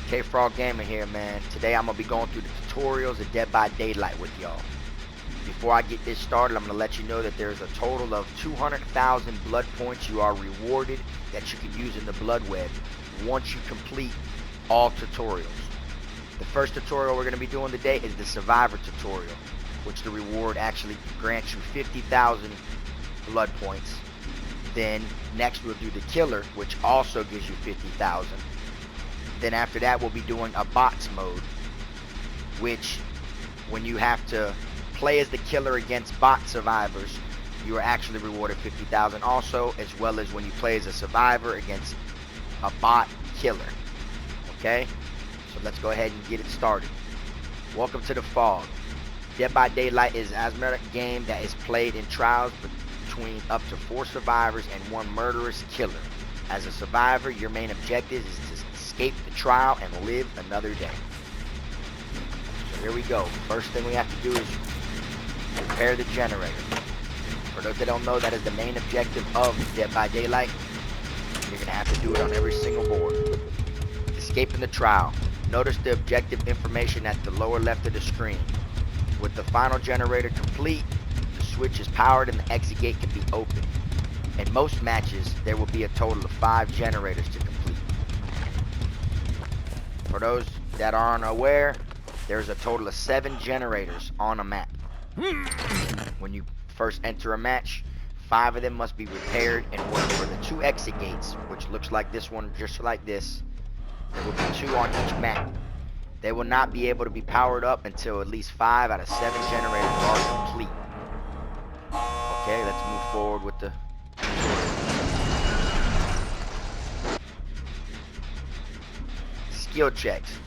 Kfrog Gamer here, man. Today I'm going to be going through the tutorials of Dead by Daylight with y'all. Before I get this started, I'm going to let you know that there's a total of 200,000 blood points you are rewarded that you can use in the blood web once you complete all tutorials. The first tutorial we're going to be doing today is the survivor tutorial, which the reward actually grants you 50,000 blood points. Then next we'll do the killer, which also gives you 50,000. Then after that we'll be doing a bots mode, which when you have to play as the killer against bot survivors, you are actually rewarded 50,000 also, as well as when you play as a survivor against a bot killer. Okay, so let's go ahead and get it started. Welcome to the Fog. Dead by Daylight is an asymmetric game that is played in trials between up to 4 survivors and 1 murderous killer. As a survivor, your main objective is to escape the trial and live another day. So here we go. First thing we have to do is repair the generator. For those that don't know, that is the main objective of Dead by Daylight. You're going to have to do it on every single board. Escaping the trial. Notice the objective information at the lower left of the screen. With the final generator complete, the switch is powered and the exit gate can be opened. In most matches, there will be a total of 5 generators to complete. For those that aren't aware, there's a total of 7 generators on a map. When you first enter a match, 5 of them must be repaired in order for the 2 exit gates, which looks like this one, just like this. There will be 2 on each map. They will not be able to be powered up until at least 5 out of 7 generators are complete. Okay, let's move forward with the skill checks.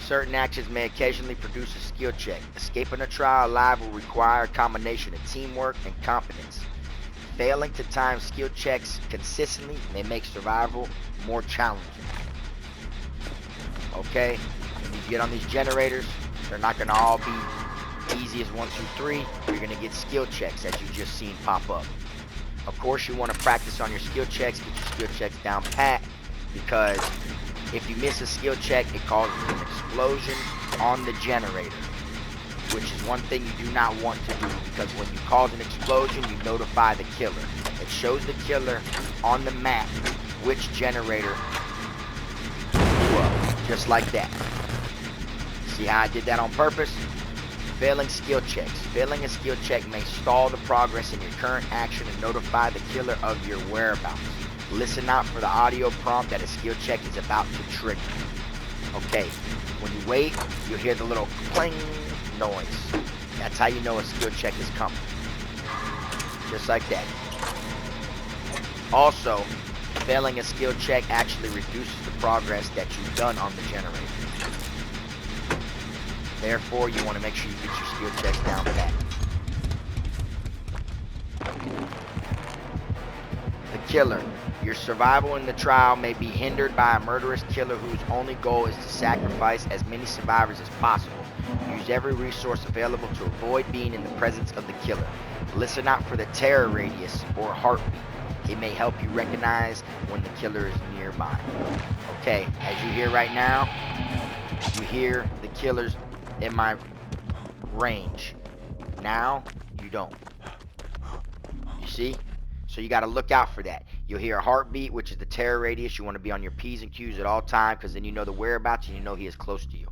Certain actions may occasionally produce a skill check. Escaping a trial alive will require a combination of teamwork and competence. Failing to time skill checks consistently may make survival more challenging. Okay, when you get on these generators, they're not going to all be easy as 1, 2, 3. You're going to get skill checks as you just seen pop up. Of course, you want to practice on your skill checks, get your skill checks down pat, because if you miss a skill check, it causes an explosion on the generator, which is one thing you do not want to do, because when you cause an explosion, you notify the killer. It shows the killer on the map which generator blew up, just like that. See how I did that on purpose? Failing skill checks. Failing a skill check may stall the progress in your current action and notify the killer of your whereabouts. Listen out for the audio prompt that a skill check is about to trigger. Okay, when you wait, you'll hear the little cling noise. That's how you know a skill check is coming. Just like that. Also, failing a skill check actually reduces the progress that you've done on the generator. Therefore, you want to make sure you get your skill checks down pat. The killer. Your survival in the trial may be hindered by a murderous killer whose only goal is to sacrifice as many survivors as possible. Use every resource available to avoid being in the presence of the killer. Listen out for the terror radius or heartbeat. It may help you recognize when the killer is nearby. Okay, as you hear right now, you hear the killer's in my range. Now, you don't. You see? So you got to look out for that. You'll hear a heartbeat, which is the terror radius. You want to be on your P's and Q's at all times, because then you know the whereabouts and you know he is close to you.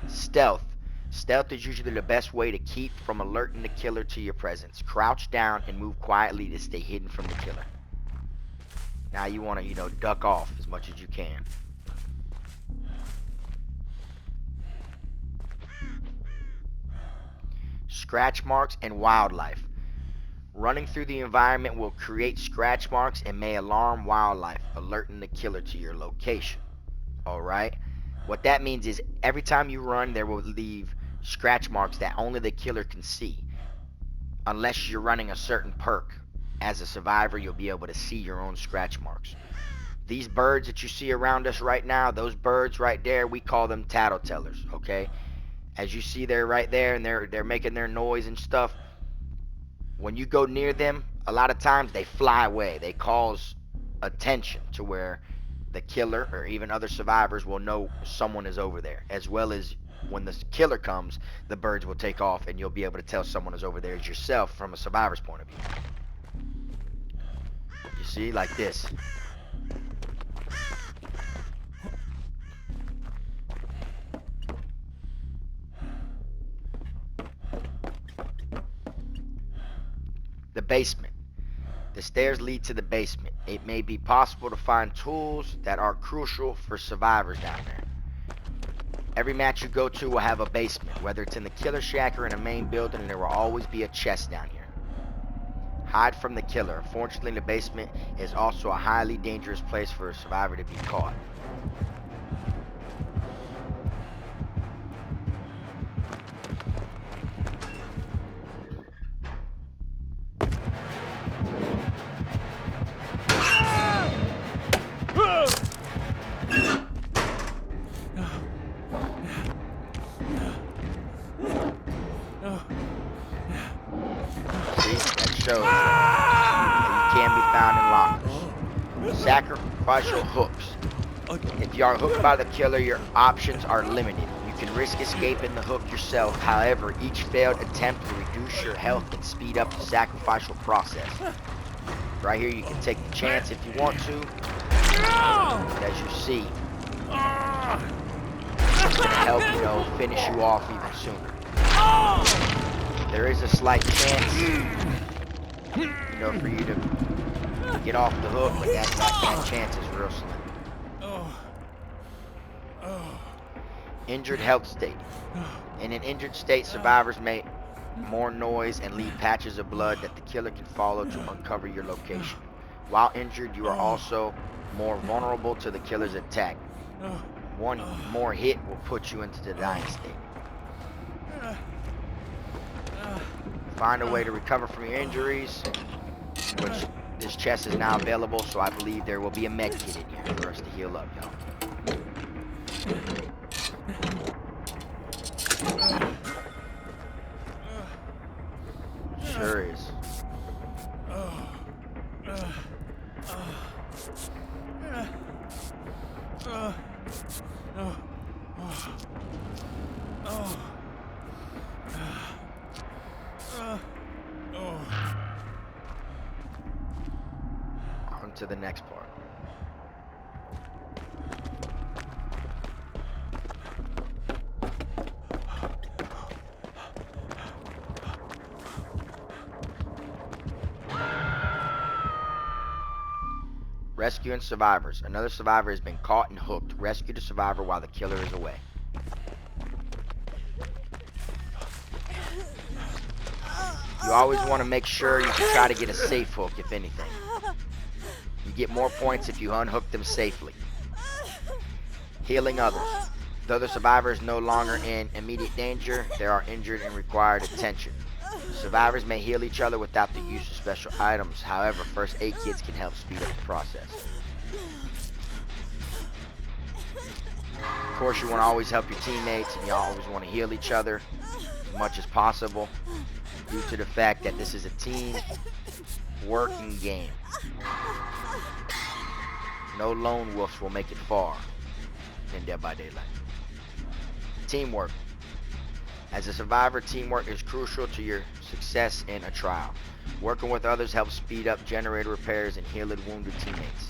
Stealth. Stealth is usually the best way to keep from alerting the killer to your presence. Crouch down and move quietly to stay hidden from the killer. Now you want to, duck off as much as you can. Scratch marks and wildlife. Running through the environment will create scratch marks and may alarm wildlife, alerting the killer to your location. Alright? What that means is every time you run, there will leave scratch marks that only the killer can see. Unless you're running a certain perk. As a survivor, you'll be able to see your own scratch marks. These birds that you see around us right now, those birds right there, we call them tattletellers, okay? As you see they're right there and they're making their noise and stuff. When you go near them, a lot of times they fly away. They cause attention to where the killer or even other survivors will know someone is over there, as well as when the killer comes, the birds will take off and you'll be able to tell someone is over there as yourself from a survivor's point of view. You see, like this. The basement. The stairs lead to the basement. It may be possible to find tools that are crucial for survivors down there. Every match you go to will have a basement, whether it's in the killer shack or in a main building, and there will always be a chest down here. Hide from the killer. Unfortunately, the basement is also a highly dangerous place for a survivor to be caught. Shows that you can be found in lockers. Sacrificial hooks. If you are hooked by the killer, your options are limited. You can risk escaping the hook yourself. However, each failed attempt will reduce your health and speed up the sacrificial process. Right here, you can take the chance if you want to. As you see, it's going to help, finish you off even sooner. There is a slight chance, for you to get off the hook, but that chance is real slim. Injured health state. In an injured state, survivors make more noise and leave patches of blood that the killer can follow to uncover your location. While injured, you are also more vulnerable to the killer's attack. One more hit will put you into the dying state. Find a way to recover from your injuries, which this chest is now available, so I believe there will be a med kit in here for us to heal up, y'all. Sure is. On to the next part. Rescuing survivors. Another survivor has been caught and hooked. Rescue the survivor while the killer is away. You always want to make sure you can try to get a safe hook, if anything. You get more points if you unhook them safely. Healing others. Though the survivor is no longer in immediate danger, they are injured and require attention. Survivors may heal each other without the use of special items. However, first aid kits can help speed up the process. Of course, you want to always help your teammates, and you always want to heal each other as much as possible, due to the fact that this is a team working game. No lone wolves will make it far in Dead by Daylight. Teamwork. As a survivor, teamwork is crucial to your success in a trial. Working with others helps speed up generator repairs and heal wounded teammates.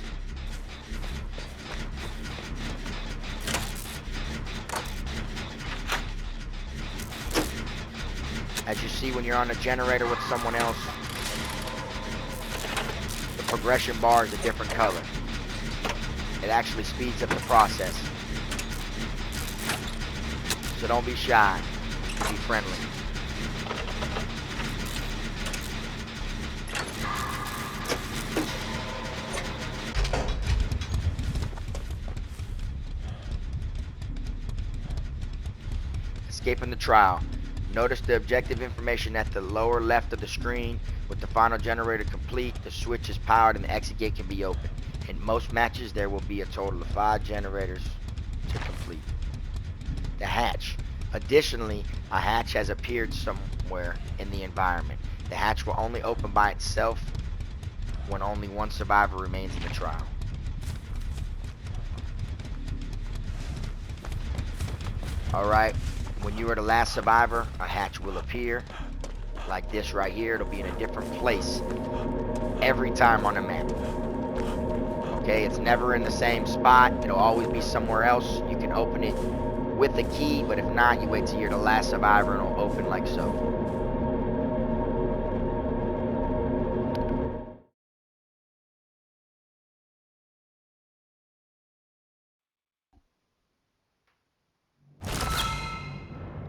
As you see, when you're on a generator with someone else, the progression bar is a different color. It actually speeds up the process. So don't be shy. Be friendly. Escaping the trial. Notice the objective information at the lower left of the screen. With the final generator complete, the switch is powered and the exit gate can be opened. In most matches, there will be a total of 5 generators to complete. The hatch. Additionally, a hatch has appeared somewhere in the environment. The hatch will only open by itself when only one survivor remains in the trial. Alright, when you are the last survivor, a hatch will appear. Like this right here. It'll be in a different place every time on the map. Okay, it's never in the same spot. It'll always be somewhere else. You can open it with a key, but if not, you wait till you're the last survivor and it'll open like so.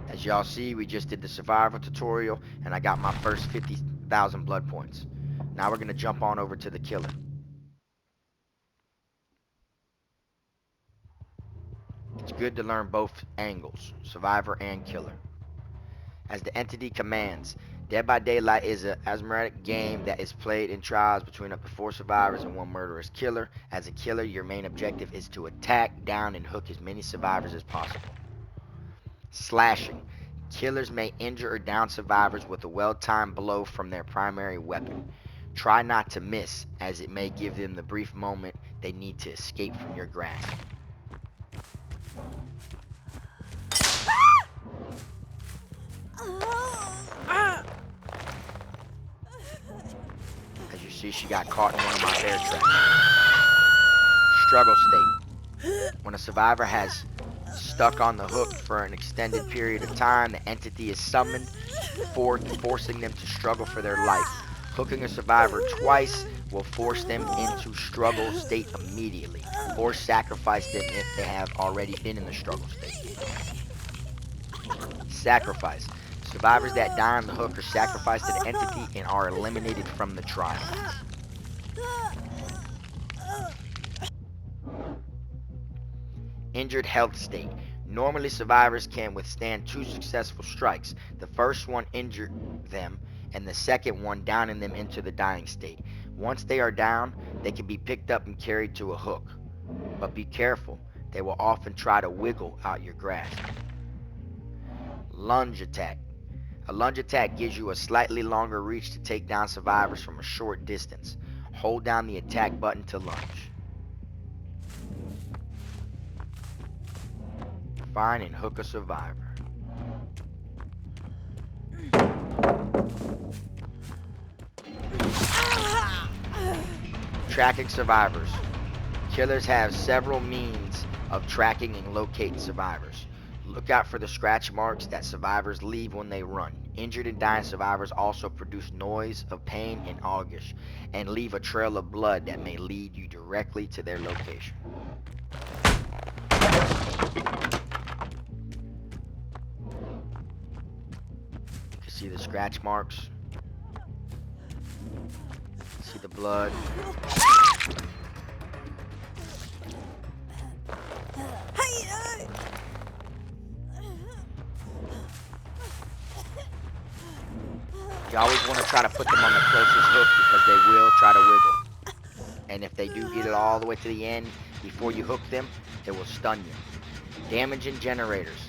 As y'all see, we just did the survival tutorial, and I got my first 50,000 blood points. Now we're going to jump on over to the killer. It's good to learn both angles, survivor and killer. As the entity commands, Dead by Daylight is an asymmetric game that is played in trials between up to 4 survivors and 1 murderous killer. As a killer, your main objective is to attack, down, and hook as many survivors as possible. Slashing. Killers may injure or down survivors with a well-timed blow from their primary weapon. Try not to miss, as it may give them the brief moment they need to escape from your grasp. As you see, she got caught in one of my bear traps. Struggle state. When a survivor has stuck on the hook for an extended period of time, the entity is summoned, forcing them to struggle for their life. Hooking a survivor twice will force them into struggle state immediately, or sacrifice them if they have already been in the struggle state. Sacrifice. Survivors that die on the hook are sacrificed to the entity and are eliminated from the trial. Injured health state. Normally survivors can withstand 2 successful strikes. The first one injured them, and the second one downing them into the dying state. Once they are down, they can be picked up and carried to a hook. But be careful, they will often try to wiggle out your grasp. Lunge Attack. A lunge attack gives you a slightly longer reach to take down survivors from a short distance. Hold down the attack button to lunge. Find and hook a survivor. Tracking survivors. Killers have several means of tracking and locating survivors. Look out for the scratch marks that survivors leave when they run. Injured and dying survivors also produce noise of pain and anguish, and leave a trail of blood that may lead you directly to their location. You can see the scratch marks. See the blood. You always want to try to put them on the closest hook because they will try to wiggle. And if they do get it all the way to the end before you hook them, it will stun you. Damaging generators.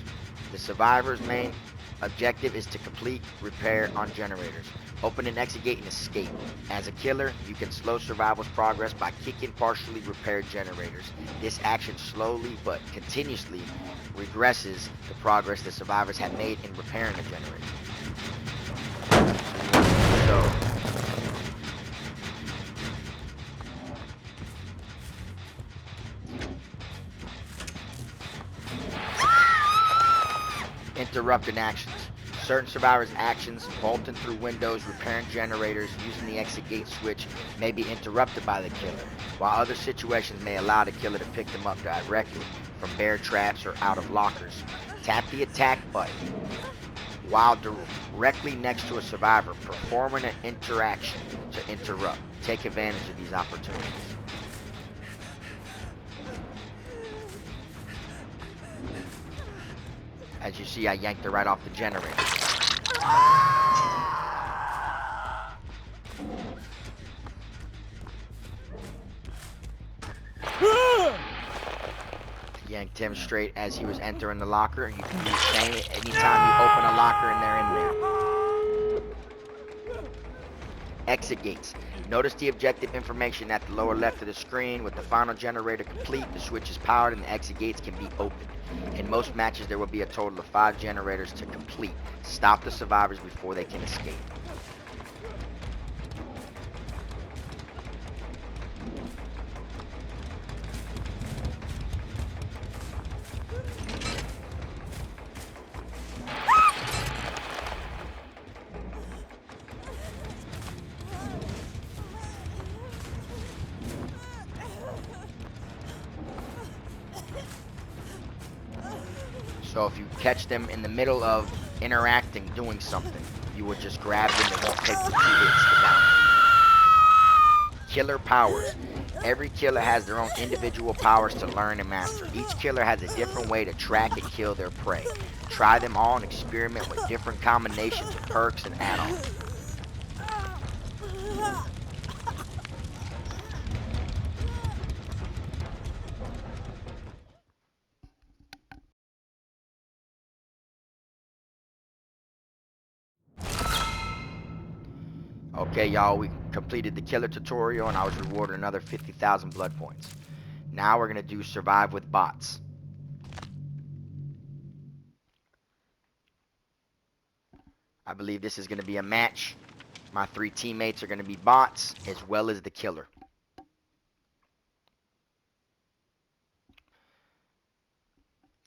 The survivor's main objective is to complete repair on generators. Open and exit gate and escape. As a killer, you can slow survival's progress by kicking partially repaired generators. This action slowly but continuously regresses the progress the survivors have made in repairing a generator. So, interrupting actions. Certain survivors' actions, bolting through windows, repairing generators, using the exit gate switch, may be interrupted by the killer, while other situations may allow the killer to pick them up directly from bear traps or out of lockers. Tap the attack button while directly next to a survivor performing an interaction to interrupt. Take advantage of these opportunities. As you see, I yanked her right off the generator. Yanked him straight as he was entering the locker. You can do the same anytime you open a locker and they're in there. Exit gates. Notice the objective information at the lower left of the screen. With the final generator complete, the switch is powered and the exit gates can be opened. In most matches, there will be a total of 5 generators to complete. Stop the survivors before they can escape. So if you catch them in the middle of interacting, doing something, you would just grab them. They won't take the 2 hits to down. Killer powers. Every killer has their own individual powers to learn and master. Each killer has a different way to track and kill their prey. Try them all and experiment with different combinations of perks and add-ons. Okay, y'all, we completed the killer tutorial and I was rewarded another 50,000 blood points. Now we're going to do survive with bots. I believe this is going to be a match. My 3 teammates are going to be bots as well as the killer.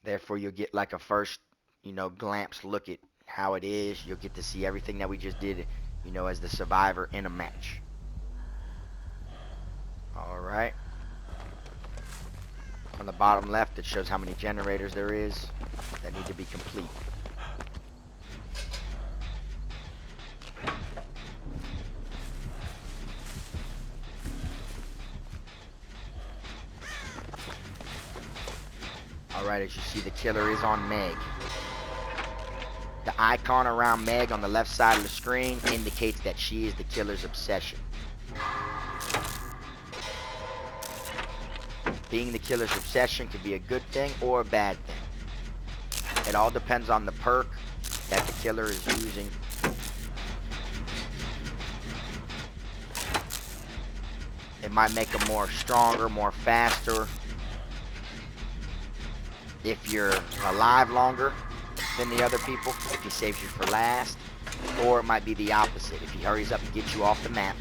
Therefore, you'll get like a first, glimpse look at how it is. You'll get to see everything that we just did, as the survivor in a match. Alright. On the bottom left, it shows how many generators there is that need to be complete. Alright, as you see, the killer is on Meg. The icon around Meg on the left side of the screen indicates that she is the killer's obsession. Being the killer's obsession could be a good thing or a bad thing. It all depends on the perk that the killer is using. It might make them more stronger, more faster. If you're alive longer than the other people, if he saves you for last. Or it might be the opposite. If he hurries up and gets you off the map,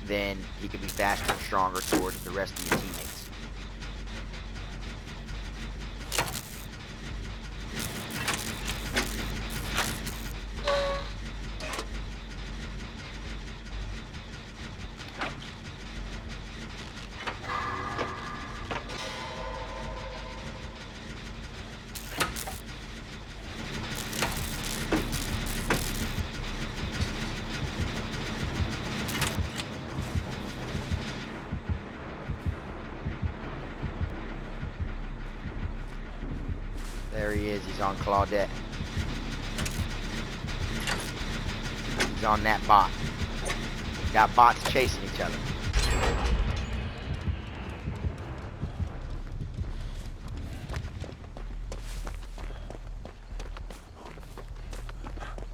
then he can be faster and stronger towards the rest of your teammates. There he is, he's on Claudette. He's on that bot. Got bots chasing each other.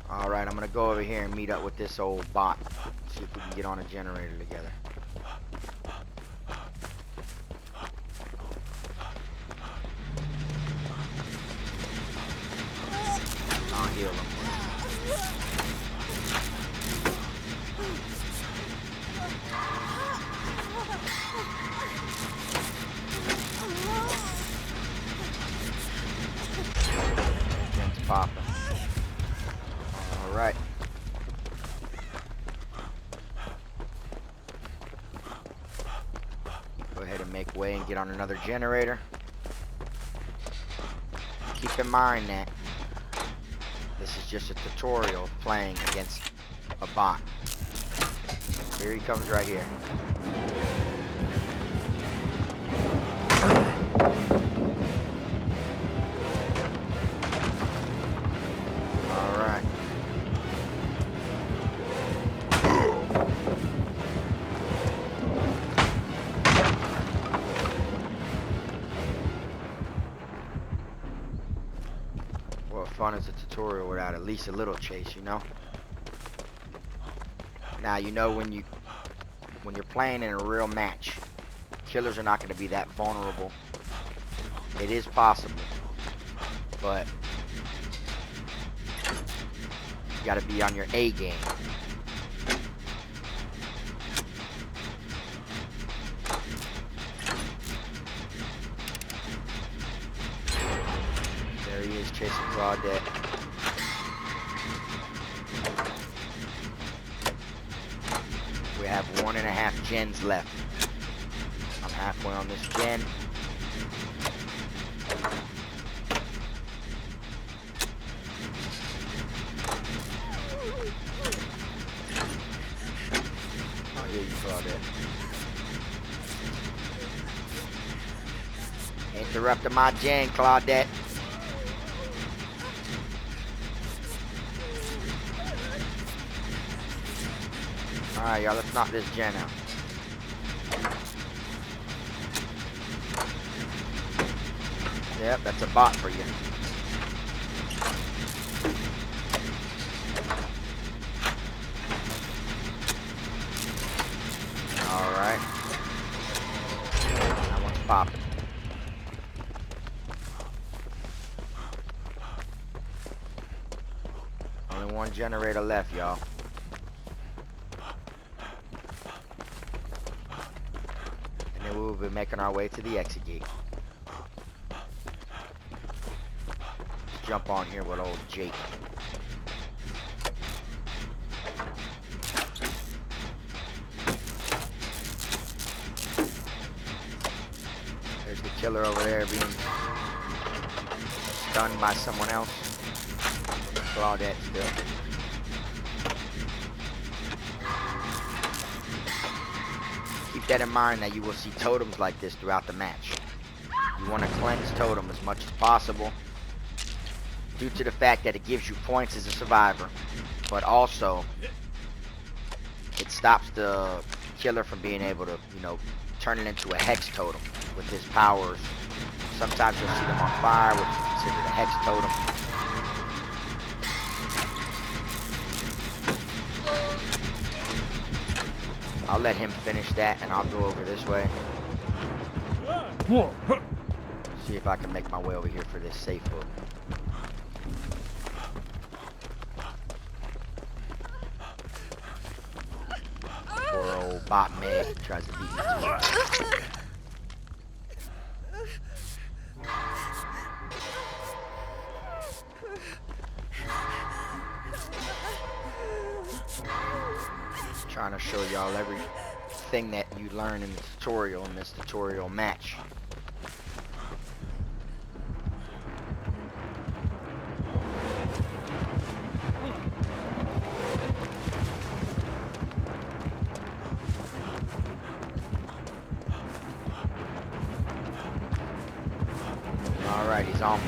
Alright, I'm gonna go over here and meet up with this old bot. See if we can get on a generator together. I'll heal him. It's popping. Alright. Go ahead and make way and get on another generator. Keep in mind that this is just a tutorial of playing against a bot. Here he comes right here. Alright. What fun is a tutorial without at least a little chase, you know? Now you know when you're playing in a real match, killers are not going to be that vulnerable. It is possible, but you got to be on your A game. There he is, chasing Claudette. We have 1.5 gens left. I'm halfway on this gen. Oh, here you Claudette. Interrupting my gen, Claudette. Alright, y'all, let's knock this gen out. Yep, that's a bot for you. Alright. That one's popping. Only one generator left, y'all. And then we'll be making our way to the exit gate. Let's jump on here with old Jake. There's the killer over there being stunned by someone else. Claudette still. Keep that in mind that you will see totems like this throughout the match. You want to cleanse totem as much as possible due to the fact that it gives you points as a survivor, but also it stops the killer from being able to, you know, turn it into a hex totem with his powers. Sometimes you'll see them on fire, which is considered a hex totem. I'll let him finish that, and I'll go over this way. See if I can make my way over here for this safe hook. Poor old bot Meg tries to beat me to it. Trying to show y'all everything that you learn in the tutorial, in this tutorial match. Alright, he's on me.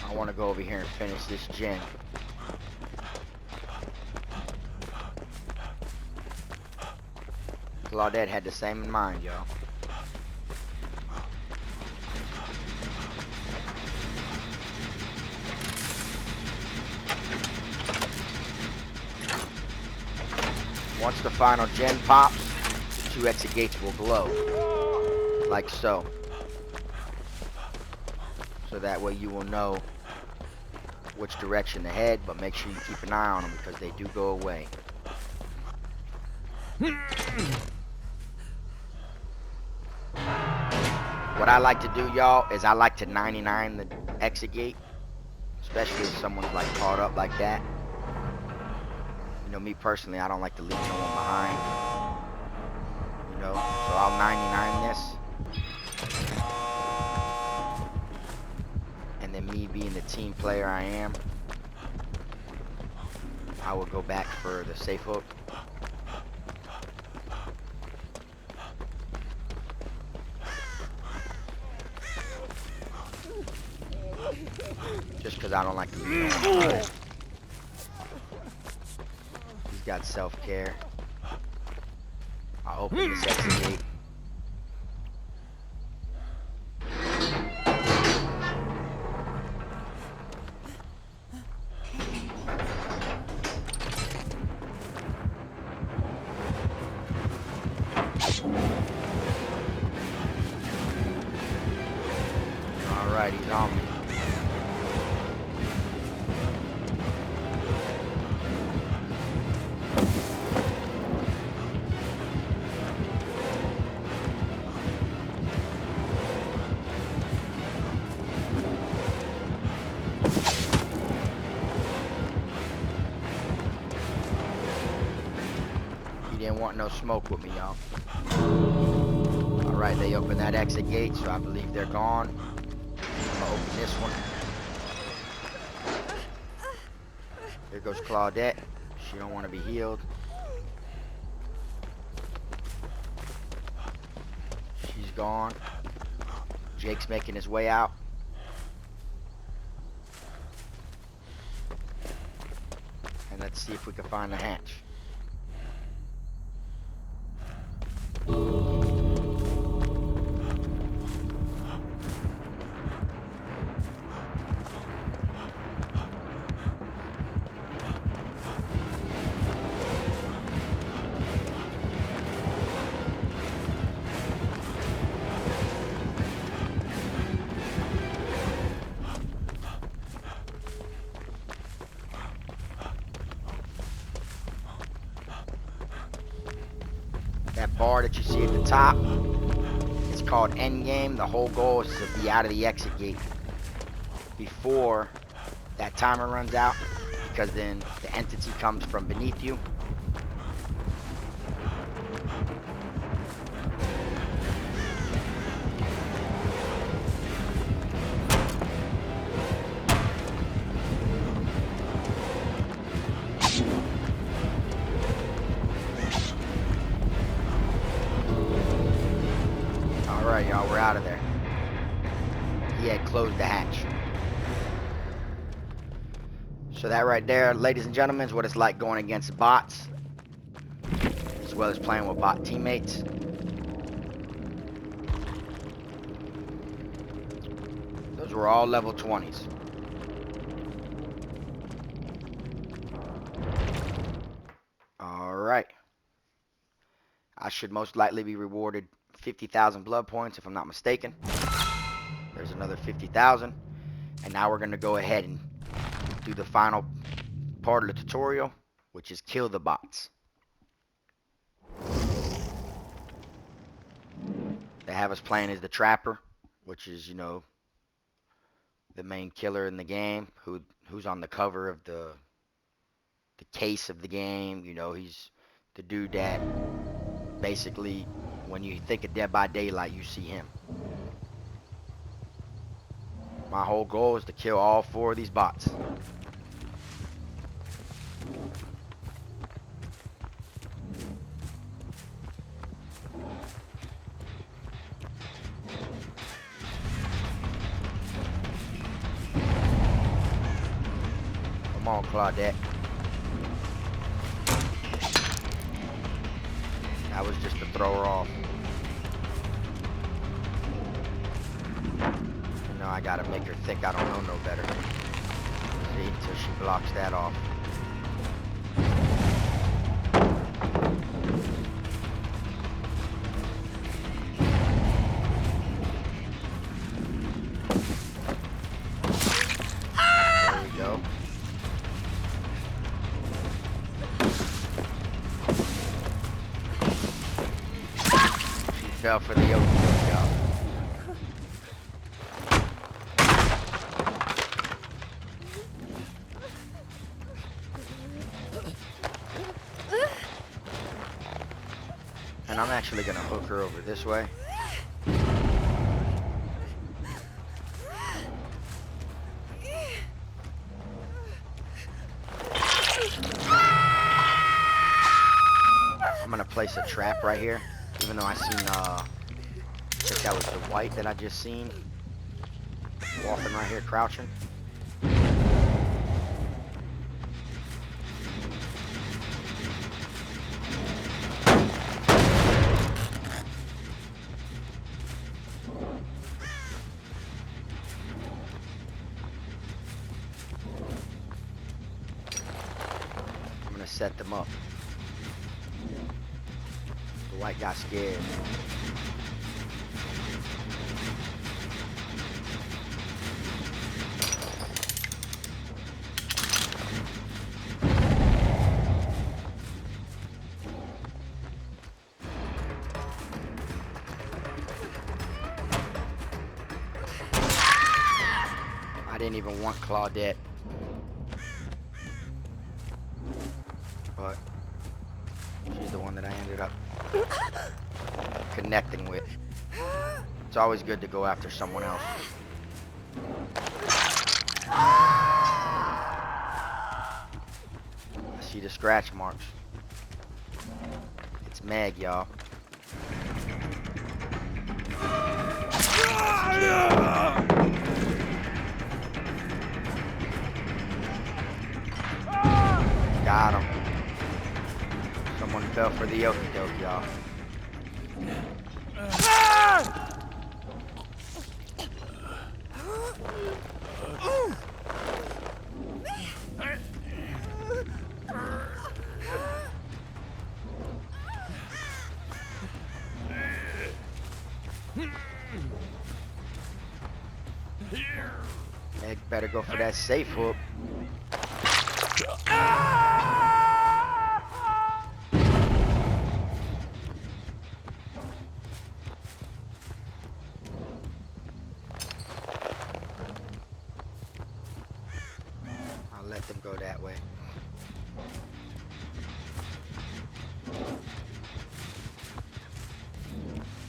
I want to go over here and finish this gen. Claudette had the same in mind, y'all. Once the final gen pops, the 2 exit gates will glow. Like so. So that way you will know which direction to head, but make sure you keep an eye on them because they do go away. What I like to do, y'all, is I like to 99 the exit gate, especially if someone's like caught up like that. You know, me personally, I don't like to leave no one behind. You know, so I'll 99 this. And then me being the team player I am, I will go back for the safe hook. Just because I don't like to be known. He's got self-care. I'll open this exit gate. Alright, he's on me. He didn't want no smoke with me, y'all. Alright, they opened that exit gate, so I believe they're gone. I'm gonna open this one. Here goes Claudette. She don't want to be healed. She's gone. Jake's making his way out. And let's see if we can find the hatch. That bar that you see at the top, it's called endgame. The whole goal is to be out of the exit gate before that timer runs out, because then the entity comes from beneath you. Alright, y'all, we're out of there. He had closed the hatch. So that right there, ladies and gentlemen, is what it's like going against bots, as well as playing with bot teammates. Those were all level 20s. Alright. I should most likely be rewarded 50,000 blood points if I'm not mistaken. There's another 50,000. And now we're going to go ahead and do the final part of the tutorial, which is kill the bots. They have us playing as the Trapper, which is, you know, the main killer in the game, who's on the cover of the case of the game. You know, he's the dude that basically, when you think of Dead by Daylight, you see him. My whole goal is to kill all 4 of these bots. Come on, Claudette. That was just to throw her off. You know, I gotta make her think I don't know no better. See, until she blocks that off. There we go. She fell for the open job. And I'm actually gonna hook her over this way. I'm gonna place a trap right here, even though I seen I think that was the white that I just seen walking right here crouching. set them up. The white got scared. I didn't even want Claudette. But she's the one that I ended up connecting with. It's always good to go after someone else. I see the scratch marks. It's Meg, y'all. Got him. Someone fell for the okie doke, y'all. Egg better go for that safe hook. I'll let them go that way.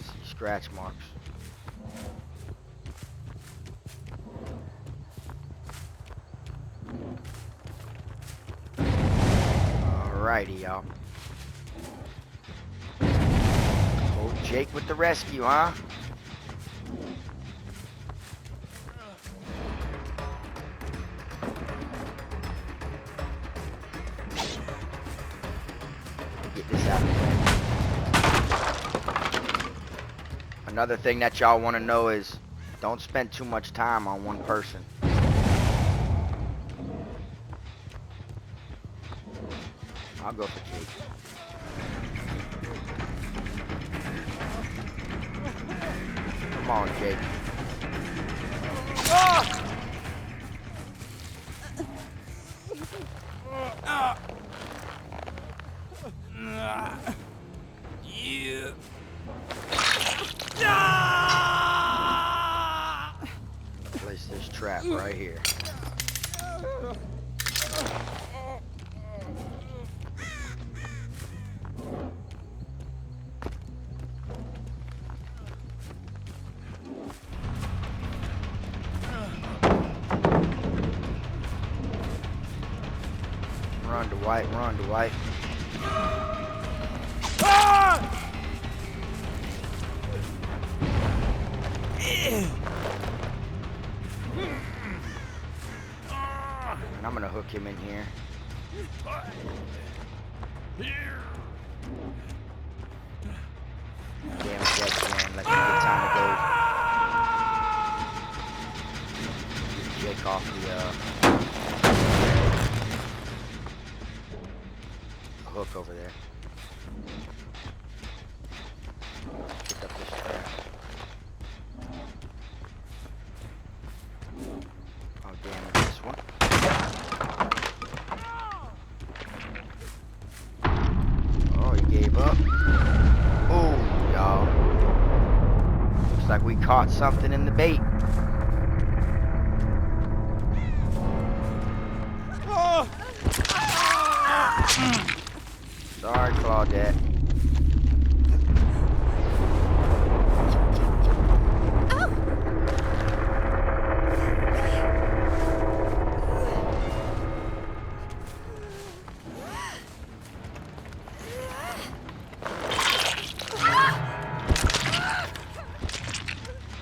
See scratch marks. Alrighty, y'all. Oh, Jake with the rescue, huh? Get this out of here. Another thing that y'all want to know is don't spend too much time on one person. I'll go for Jake. Come on, Jake. Place this trap right here. Run, Dwight, run, Dwight. And I'm gonna hook him in here. Damn it, man. Let's get time to go. Get Jake off the hook over there. Pick up this trap. Oh damn it, this one. Oh, he gave up. Oh, y'all. Looks like we caught something in the bait. Sorry, Claudette.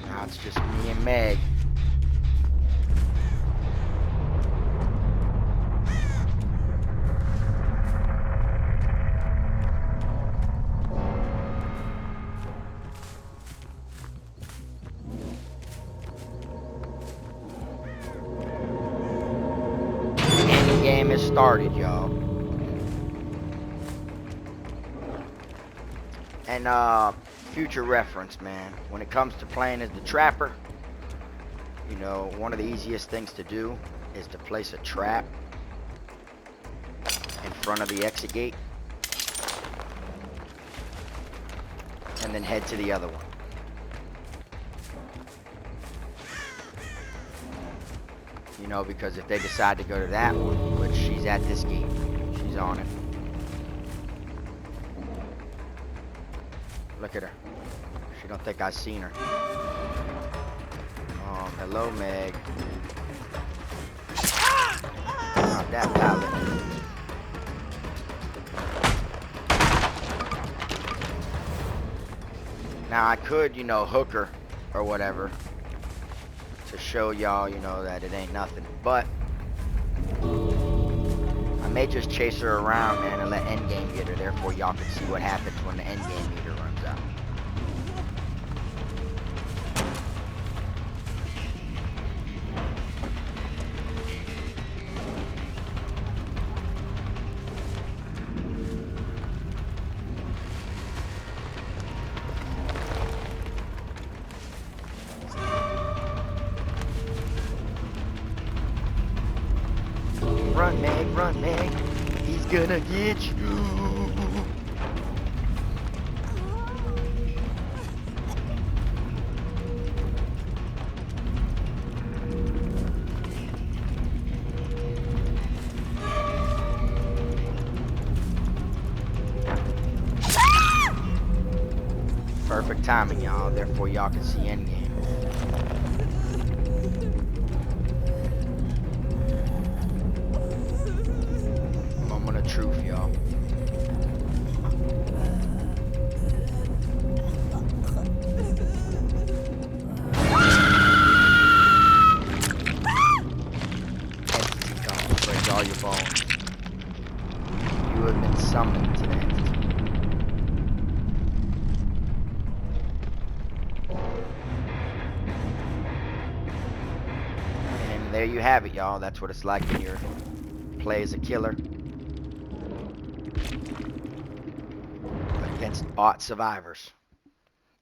Now it's just me and Meg. Game has started, y'all. And future reference, man, when it comes to playing as the trapper, you know, one of the easiest things to do is to place a trap in front of the exit gate and then head to the other one. You know, because if they decide to go to that one, which she's at this gate, she's on it. Look at her. She don't think I've seen her. Hello, Meg. Not that pallet. Now I could, you know, hook her or whatever to show y'all, you know, that it ain't nothing. But I may just chase her around, man, and let endgame get her. Therefore, y'all can see what happens when the endgame meter runs out. Run, Meg, run, Meg. He's gonna get you. Perfect timing, y'all. Therefore, y'all can see endgame. Moment of truth, y'all. Entity gone. Break all your bones. You have been summoned to the entity. And there you have it, y'all. That's what it's like when you play as a killer against bot survivors.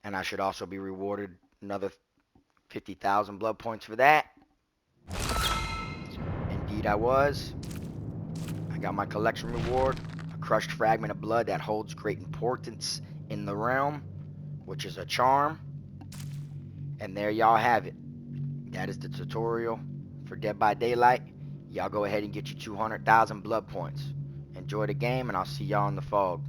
And I should also be rewarded another 50,000 blood points for that. Indeed I was. I got my collection reward, a crushed fragment of blood that holds great importance in the realm, which is a charm. And there y'all have it. That is the tutorial for Dead by Daylight. Y'all go ahead and get your 200,000 blood points. Enjoy the game, and I'll see y'all in the fog.